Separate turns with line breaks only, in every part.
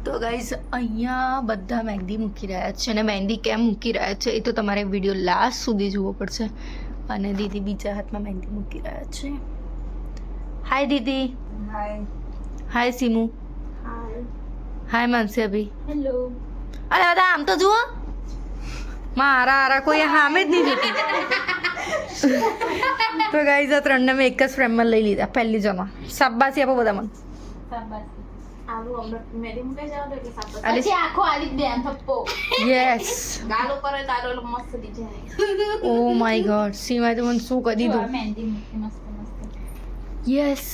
તો ગાઈઝ અહીંયા બધા મહેંદી મૂકી રહ્યા છે અને મહેંદી કેમ મૂકી રહ્યા છે એ તો તમારે વિડીયો લાસ્ટ સુધી જોવો પડશે. અને દીદી બીજા હાથમાં મહેંદી મૂકી રહ્યા છે. હાય દીદી.
હાય.
હાય સીમુ.
હાય.
હાય માનસી અભી.
હેલો.
અરે બધા આમ તો જુઓ, મારા કોઈ સામે જ નહીં જોતી. તો ગાઈઝ આ ત્રણને મેં એક જ ફ્રેમમાં લઈ લીધા પહેલી જમા. શાબાશી આપો બધા મને.
આલુ અમૃત મેદી મૂકે જાવ તો એટલે સાપત
અલી.
પછી આખો આલી દે આમ થપ્પો
યસ.
ગાલો કરે તારો એટલે મસ્ત ડિઝાઇન.
ઓ માય ગોડ, સીમાએ તો મને શું કરી દીધું.
મહેંદી મૂકી મસ્ત
યસ,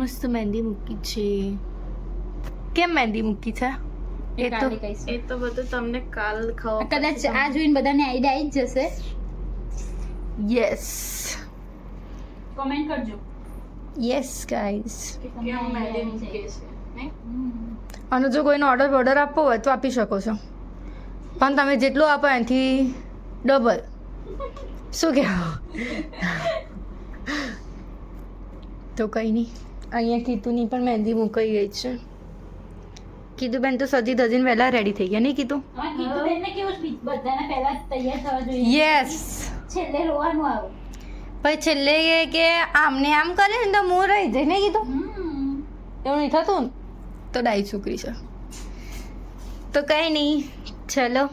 મસ્ત મહેંદી મૂકી છે. કેમ મહેંદી મૂકી છે એ તો
બધું તમને કાલ ખબર
કદાચ આ જોઈને બધાને આઈડિયા આવી જ જશે.
યસ
કોમેન્ટ કરજો
યસ ગાઈઝ.
કેમ મહેંદી મૂકે છે ને.
અને જો કોઈનો ઓર્ડર આપવો હોય તો આપી શકો છો, પણ તમે જેટલું આપો એનાથી ડબલ. શું કહેવું? તો કંઈ નહીં, અહીંયા કીતુની પણ મહેંદી મુકાઈ ગઈ છે. કીધું બેન તો સજી ધજીને વહેલા રેડી થઈ ગયા, નહીં કીધું?
હા કીધું બેનને કેવું સ્પીચ બધાને પહેલા જ તૈયાર થવા જોઈએ.
યસ.
છેલ્લે રોવાનું આવે.
પછી છેલ્લે એ કે આમને આમ કરે ને તો હું રહી જાય, નહીં કીધું? એવું નહીં થતું ને તો ડાઈ છોકરી છે. તો કંઈ નહીં, ચલો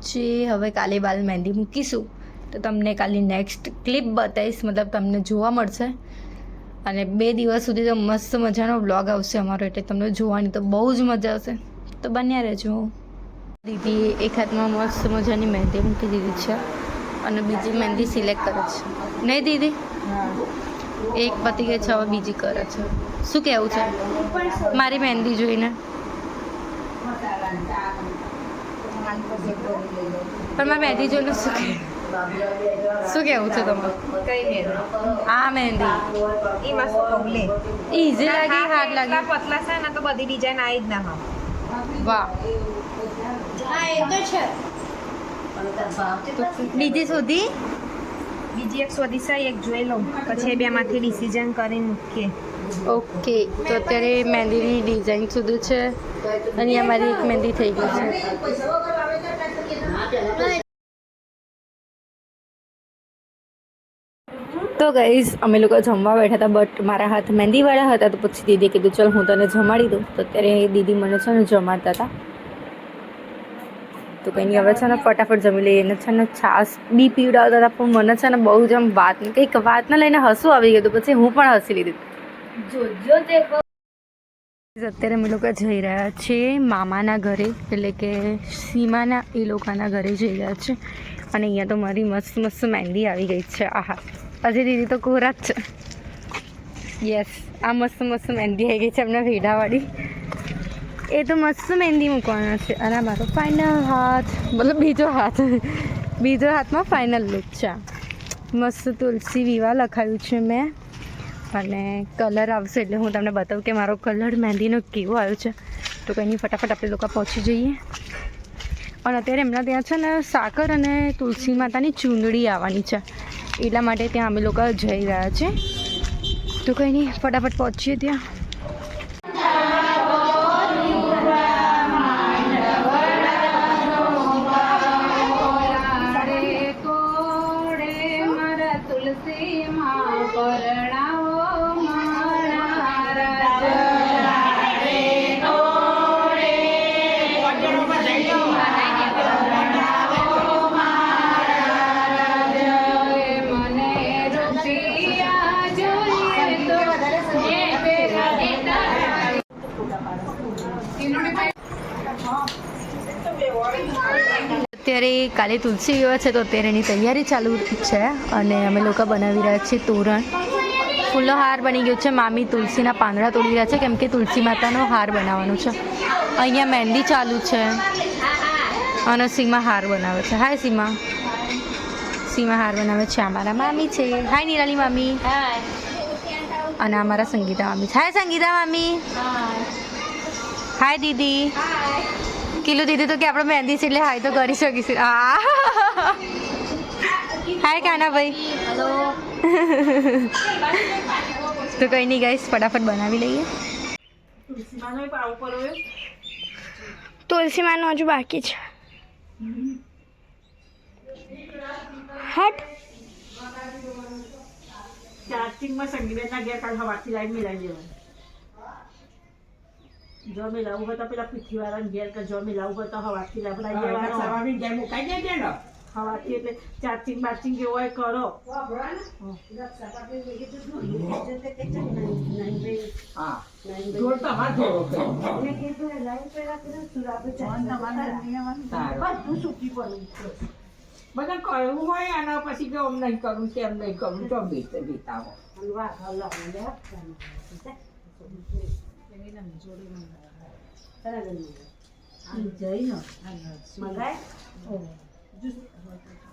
જે હવે કાલે બાલ મહેંદી મૂકીશું તો તમને કાલે નેક્સ્ટ ક્લિપ બતાવીશ, મતલબ તમને જોવા મળશે. અને 2 દિવસ સુધી તો મસ્ત મજાનો વ્લોગ આવશે અમારો, એટલે તમને જોવાની તો બહુ જ મજા આવશે. તો બન્યા રહેજો. દીદી એક હાથમાં મસ્ત મજાની મહેંદી મૂકી દીધી છે અને બીજી મહેંદી સિલેક્ટ કરે છે, નહીં દીદી? એક પતિ કે છે, હવે બીજી કરે છે. શું કહેવું છે મારી મહેંદી જોઈને? પણ મારી મહેંદી જોઈને શું કહેવું છે તમારું?
કઈ નહીં
આ મહેંદી
ઈ મસ્ત પગલે
ઈઝી લાગી, હાર્ડ લાગી?
પતલા છે ને તો બધી ડિઝાઇન આવી જ ના હા.
વાહ.
હા એ તો છે.
બીજી સુધી
બીજી એક સ્વદિશા એક જોઈ લઉં પછી બે માંથી ડિસિઝન કરીને મૂકીએ.
ઓકે. તો અત્યારે મહેંદીની ડિઝાઇન સુધી છે અને અમારી એક મહેંદી થઈ ગઈ છે. તો ગાઈઝ અમે લોકો જમવા બેઠા હતા, બટ મારા હાથ મહેંદીવાળા હતા, તો પછી દીદીએ કીધું ચાલ હું તને જમાડી દઉં. તો અત્યારે દીદી મને છે ને જમાડતા હતા. તો કંઈ નહીં, હવે છે ને ફટાફટ જમી લઈએ. એને છે ને છાશ બી પીવડાવતા હતા, પણ મને છે ને બહુ જ આમ કંઈક વાતને લઈને હસવું આવી ગયું, તો પછી હું પણ હસી લીધી. અત્યારે અમે લોકો જઈ રહ્યા છીએ મામાના ઘરે, એટલે કે સીમાના એ લોકોના ઘરે જઈ રહ્યા છે. અને અહીંયા તો મારી મસ્ત મસ્ત મહેંદી આવી ગઈ છે. આહા, હજી દીદી તો કોરા જ છે. યસ, આ મસ્ત મસ્ત મહેંદી આવી ગઈ છે એમના ભેડાવાળી. એ તો મસ્ત મહેંદી મૂકવાના છે. અને આ મારો ફાઇનલ હાથ, મતલબ બીજો હાથમાં ફાઇનલ લુક છે. મસ્ત તુલસી વિવાહ લખાયું છે મેં, અને કલર આવશે એટલે હું તમને બતાવું કે મારો કલર મહેંદીનો કેવો આવ્યો છે. તો કંઈ નહીં, ફટાફટ આપણે લોકો પહોંચી જઈએ. અને અત્યારે એમના ત્યાં છે ને સાકર અને તુલસી માતાની ચૂંદડી આવવાની છે, એટલા માટે ત્યાં અમે લોકો જઈ રહ્યા છે. તો કંઈ નહીં, ફટાફટ પહોંચીએ ત્યાં. અત્યારે કાલે તુલસી વિવાહ છે, તો અત્યારે એની તૈયારી ચાલુ છે અને અમે લોકો બનાવી રહ્યા છીએ તોરણ. ફૂલનો હાર બની ગયો છે. મામી તુલસીના પાંદડા તોડી રહ્યા છે, કેમ કે તુલસી માતાનો હાર બનાવવાનો છે. અહીંયા મહેંદી ચાલુ છે અને સીમા હાર બનાવે છે. હાય સીમા. સીમા હાર બનાવે છે. અમારા મામી છે. હાય નિરાલી મામી. અને અમારા સંગીતા મામી. હાય સંગીતા મામી. હાય દીદી. કિલો દીદી તો કે આપણે મહેંદી છે એટલે હાય તો કરી શકીશું. હાય કાનાભાઈ. હેલો. તો કંઈ નહીં ગાઈસ, ફટાફટ બનાવી લઈએ. તુલસીમાનું હજુ બાકી છે. હટ
ચાર્જિંગમાં સંગીતના ઘેર કાલ સવારથી લાઈન મિલાવી દેવાની. જો મિલાવું હોય તો પેલા પૃથ્વીવાળાને ઘેર કે જો મિલાવું હોય તો સવારથી લાવડાવી દેવાનો. સવારથી એટલે ચાર્જિંગ બાર્જિંગ જેવું હોય કરો. બધા કરવું હોય અને પછી કે આમ નહીં કરું તેમ નહીં કરું તો બીતાવો.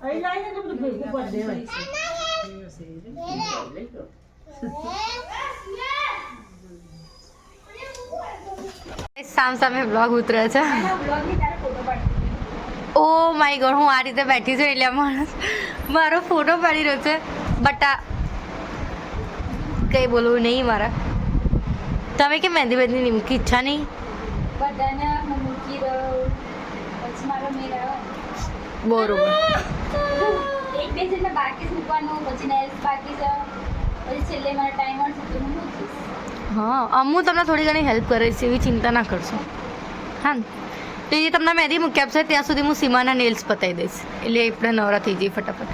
અહીં લાવીને તો બધું ભેગું કરી દેવાય.
સામે બ્લોગ ઉતરે છે. ઓ માય ગોડ, હું આ રીતે બેઠી છું એટલે માણસ મારો ફોટો પાડી રહ્યો છે. બટ આ કંઈ બોલવું નહીં મારા. તમે કે મહેંદી બેંદી મૂકી ઈચ્છા નહીં?
બધાને હું મૂકી દઉં પછી મારો મેળ આવે.
બરોબર.
એક બે જેટલા બાકી જ મૂકવાનું, પછી નેલ્સ બાકી છે, પછી છેલ્લે મારો ટાઈમ મળશે તો હું મૂકીશ.
હા, હું તમને થોડી ઘણી હેલ્પ કરીશ, એવી ચિંતા ના કરશો. હા ને? તો એ તમને મહેંદી મૂકી આપશે ત્યાં સુધી હું સીમાના નેલ્સ પતાવી દઈશ, એટલે આપણે નવરા થઈ જઈએ ફટાફટ.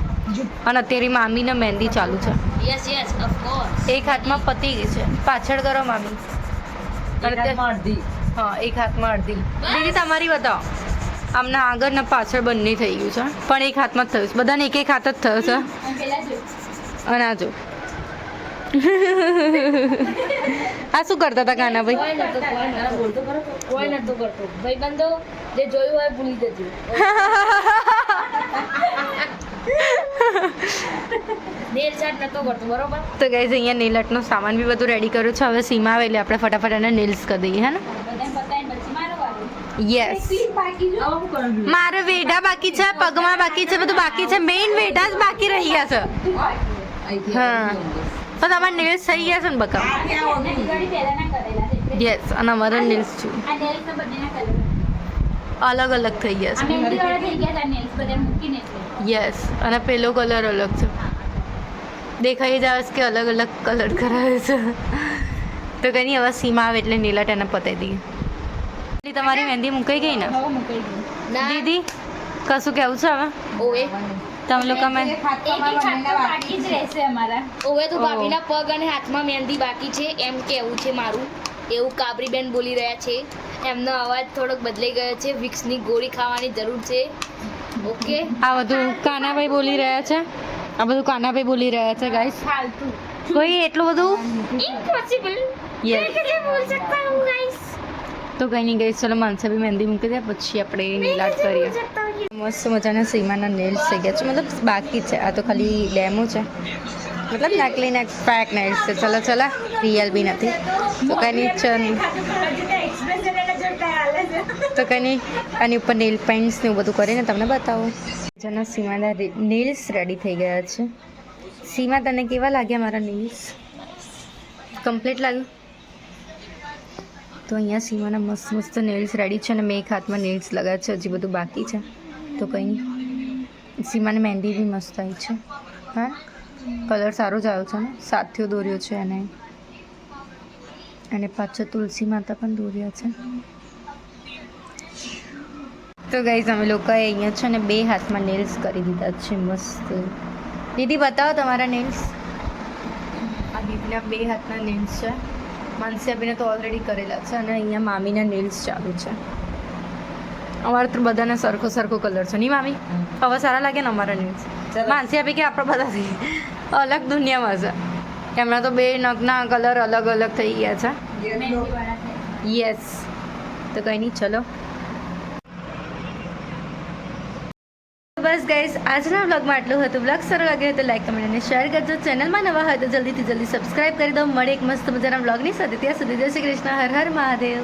અને અત્યારે મામીને મહેંદી ચાલુ છે.
Yes of course.
એક હાથમાં પતી ગઈ છે. પાછળ કરો મામી. હા, એક હાથમાં અડધી. દીદી તમારી બતાવો. આમના આગળ ને પાછળ બંને થઈ ગયું છે, પણ એક હાથમાં જ થયું છે. બધાને એક હાથ જ થયો છે.
અને પેલા જો
અને આ જો આ શું કરતા હતા કાનાભાઈ?
કોઈ નતો કરતો ભાઈ બંધો, જે જોયું હોય ભૂલી જજો. નેલ ચાર્ટ નતો કરતો, બરોબર?
તો ગાઈઝ અહીંયા નેલ આર્ટનો સામાન બી બધું રેડી કર્યું છે. હવે સીમા આવે એટલે આપણે ફટાફટ એને નેલ્સ કરી દઈએ, હે ને?
બધાને બતાવીને પછી મારો વારો.
યસ.
બાકી જો
મારે વેઢા બાકી છે, પગમાં બાકી છે, બધું બાકી છે. મેઇન વેઢા જ બાકી રહી ગયા છે. હા, તો તમારા નેલ્સ થઈ ગયા છે ને બકા?
દિવાળી પહેલાના કરેલા છે એટલે
યસ. અને અમારા નેલ્સ છે
આ નેલ્સ તો બંનેના કરેલા.
અલગ અલગ થઈ ગયા
આ મહેંદીવાળા થઈ ગયા છે, આ નેલ્સ બધા મૂકીને એટલે.
છે. યસ. અને પેલો કલર અલગ છે. દેખાઈ જ આવે છે કે અલગ અલગ કલર કરાવે છે. તો કંઈ નહીં, હવે સીમા આવે એટલે નેલ આર્ટ એને પતાવી દઈએ. એટલે તમારી મહેંદી મુકાઈ ગઈ ને
હવે મુકાઈ ગયું.
દીદી? કશું કેવું છે હવે
ઓએ
તમે લોકો? મેં
એક હાથ તો બાકી જ રહેશે અમારા.
ઓવે તો ભાભીના પગ અને હાથમાં મહેંદી બાકી છે એમ કેવું છે મારું, એવું કાબરીબેન બોલી રહ્યા છે. એમનો અવાજ થોડોક બદલાઈ ગયો છે. વિક્સની ગોળી ખાવાની જરૂર છે. ઓકે,
આ બધું કાનાભાઈ બોલી રહ્યા છે. આ બધું કાનાભાઈ બોલી રહ્યા છે ગાઈસ.
ફાલતુ
કોઈ એટલું બધું
ઇમ્પોસિબલ.
યસ.
कैसे बोल सकता हूँ गाइस?
તો કંઈ નહીં ગાઈસ, ચલો માનસા બી મહેંદી મૂકી દે, પછી આપણે નેલ આર્ટ કરીએ. મસ્ત મજાના સીમાના નેલ્સ થઈ ગયા છે, મતલબ બાકી છે. આ તો ખાલી ડેમો છે, મતલબ નકલી ને પેક નેલ્સ છે. ચલો ચલો, રિયલ બી નથી. તો કંઈ નહીં, તો કંઈ નહીં, આની ઉપર નેલ પેન્ટ્સ ને એવું બધું કરીને તમને બતાવો. જેના સીમાના નેલ્સ રેડી થઈ ગયા છે. સીમા, તને કેવા લાગ્યા મારા નેલ્સ? કમ્પ્લીટ લાગ્યું? તો અહીંયા સીમાના મસ્ત મસ્ત નેલ્સ રેડી છે, અને મેં એક હાથમાં નેલ્સ લગાવ્યા છે, હજી બધું બાકી છે. તો કંઈ નહીં, સીમાને મહેંદી બી મસ્ત આવી છે. હા, કલર સારો જ આવ્યો છે ને, સાથીઓ દોર્યો છે અને પાછળ તુલસી માતા પણ દોર્યા છે. તો ગાઈઝ અમે લોકોએ અહીંયા છે ને 2 હાથમાં નેલ્સ કરી દીધા છે મસ્ત. દીદી બતાવો તમારા નેલ્સ. આ દીદીના 2 હાથના નેલ્સ છે. માનસીબેને તો ઓલરેડી કરેલા છે, અને અહીંયા મામીના નેલ્સ ચાલુ છે. અમારે તો બધાને સરખો સરખો કલર છે નહીં મામી? હવે સારા લાગે ને અમારા નેલ્સ? માનસીબે કે આપણે બધાથી અલગ દુનિયામાં છે. એમના તો 2 નગના કલર અલગ અલગ થઈ ગયા છે.
મહેંદીવાળા છે.
યસ. તો કંઈ નહીં, ચલો. બસ ગાઈસ, આજના વ્લોગમાં આટલું હતું. વ્લોગ સારો લાગ્યો હોય તો લાઈક, કમેન્ટ અને શેર કરજો. ચેનલમાં નવા હોય તો જલ્દીથી જલ્દી સબસ્ક્રાઇબ કરી દો. મળે એક મસ્ત મજાના વ્લોગની સાથે. ત્યાં સુધી જય શ્રી કૃષ્ણ. હર હર મહાદેવ.